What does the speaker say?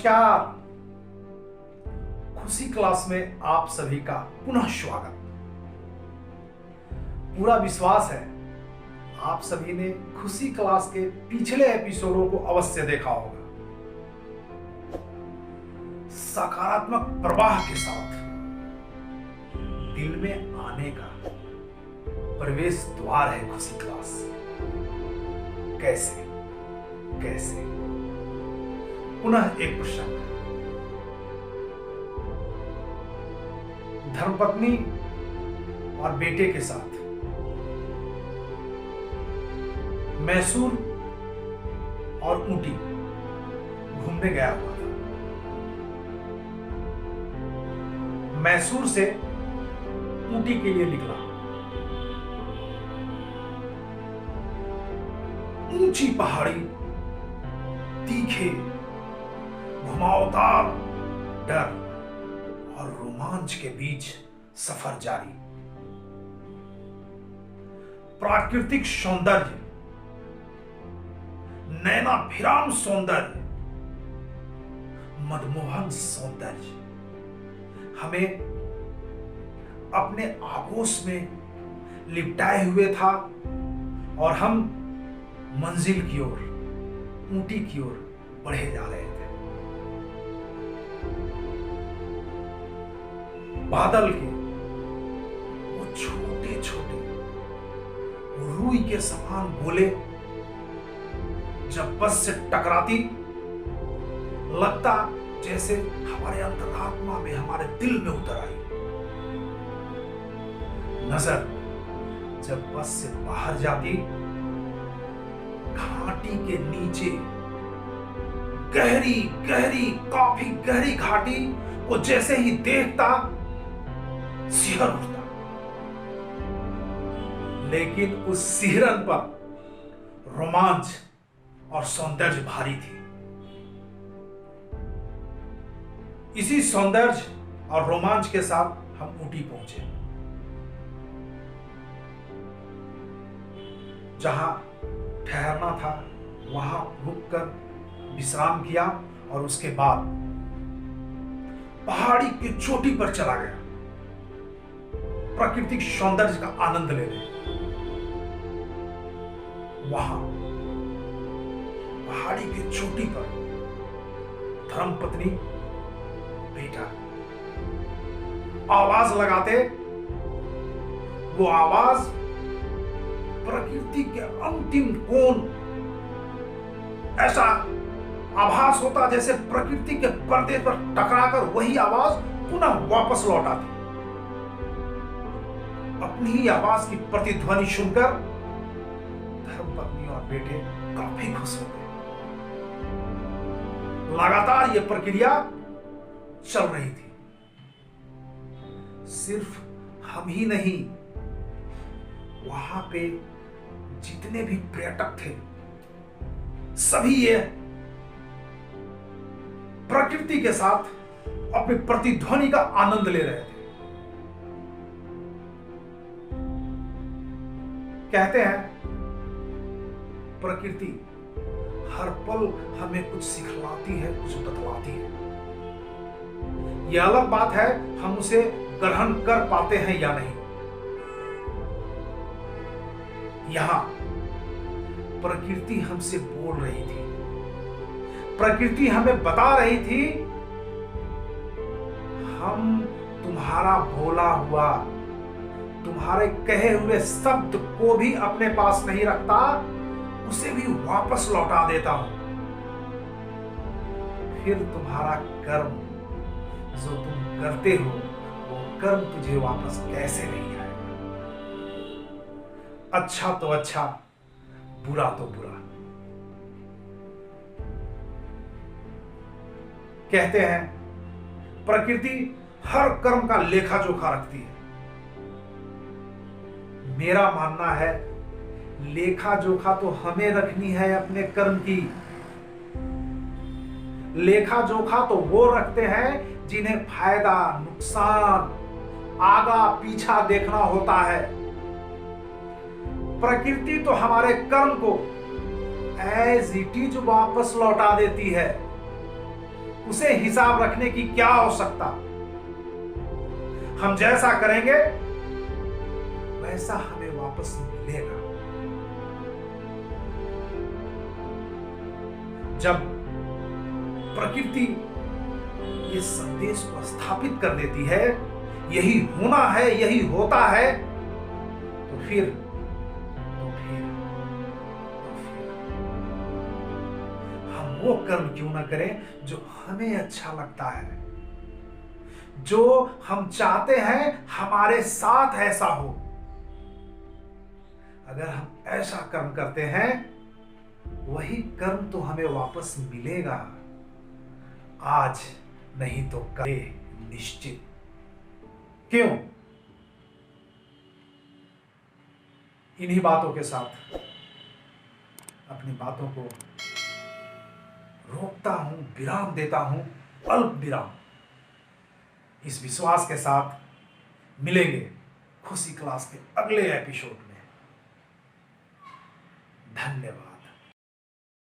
नमस्कार। खुशी क्लास में आप सभी का पुनः स्वागत। पूरा विश्वास है आप सभी ने खुशी क्लास के पिछले एपिसोडों को अवश्य देखा होगा। सकारात्मक प्रवाह के साथ दिल में आने का प्रवेश द्वार है खुशी क्लास। कैसे कैसे पुनः एक प्रश्न। धर्मपत्नी और बेटे के साथ मैसूर और ऊटी घूमने गया हुआ था। मैसूर से ऊटी के लिए निकला। ऊंची पहाड़ी, तीखे, घुमावदार डर और रोमांच के बीच सफर जारी। प्राकृतिक सौंदर्य, नैनाभिराम सौंदर्य, मनमोहन सौंदर्य हमें अपने आगोश में लिपटाए हुए था और हम मंजिल की ओर, ऊटी की ओर बढ़े जा रहे थे। बादल के वो छोटे छोटे रुई के समान गोले जब बस से टकराती, लगता जैसे हमारे अंतरात्मा में, हमारे दिल में उतर आई। नजर जब बस से बाहर जाती, घाटी के नीचे गहरी गहरी, काफी गहरी घाटी को जैसे ही देखता सिहर उठता। लेकिन उस सिहरन पर रोमांच और सौंदर्य भारी थी। इसी सौंदर्य और रोमांच के साथ हम ऊटी पहुंचे, जहां ठहरना था वहां रुककर विश्राम किया और उसके बाद पहाड़ी की चोटी पर चला गया प्राकृतिक सौंदर्य का आनंद लेने। वहां पहाड़ी की चोटी पर धर्मपत्नी बेटा आवाज लगाते। वो आवाज प्रकृति के अंतिम कोण, ऐसा आभास होता जैसे प्रकृति के पर्दे पर टकराकर वही आवाज पुनः वापस लौट आती। अपनी ही आवाज की प्रतिध्वनि सुनकर धर्मपत्नी और बेटे काफी खुश हो गए। लगातार यह प्रक्रिया चल रही थी। सिर्फ हम ही नहीं, वहां पे जितने भी पर्यटक थे सभी ये प्रकृति के साथ अपनी प्रतिध्वनि का आनंद ले रहे थे। कहते हैं प्रकृति हर पल हमें कुछ सिखलाती है, कुछ बतलाती है। यह अलग बात है हम उसे ग्रहण कर पाते हैं या नहीं। यहां प्रकृति हमसे बोल रही थी, प्रकृति हमें बता रही थी, हम तुम्हारा बोला हुआ, तुम्हारे कहे हुए शब्द को भी अपने पास नहीं रखता, उसे भी वापस लौटा देता हूं। फिर तुम्हारा कर्म जो तुम करते हो, वो कर्म तुझे वापस कैसे नहीं आएगा। अच्छा तो अच्छा, बुरा तो बुरा। कहते हैं प्रकृति हर कर्म का लेखा जोखा रखती है। मेरा मानना है लेखा जोखा तो हमें रखनी है अपने कर्म की। लेखा जोखा तो वो रखते हैं जिन्हें फायदा, नुकसान, आगा पीछा देखना होता है। प्रकृति तो हमारे कर्म को एज इट इज वापस लौटा देती है। उसे हिसाब रखने की क्या आवश्यकता। हम जैसा करेंगे वैसा हमें वापस मिलेगा। जब प्रकृति ये संदेश को स्थापित कर देती है, यही होना है, यही होता है, तो फिर हम वो कर्म क्यों ना करें जो हमें अच्छा लगता है, जो हम चाहते हैं हमारे साथ ऐसा हो। अगर हम ऐसा कर्म करते हैं, वही कर्म तो हमें वापस मिलेगा, आज नहीं तो कल निश्चित। क्यों? इन्हीं बातों के साथ अपनी बातों को रोकता हूं, विराम देता हूं, अल्प विराम। इस विश्वास के साथ मिलेंगे खुशी क्लास के अगले एपिसोड में। धन्यवाद।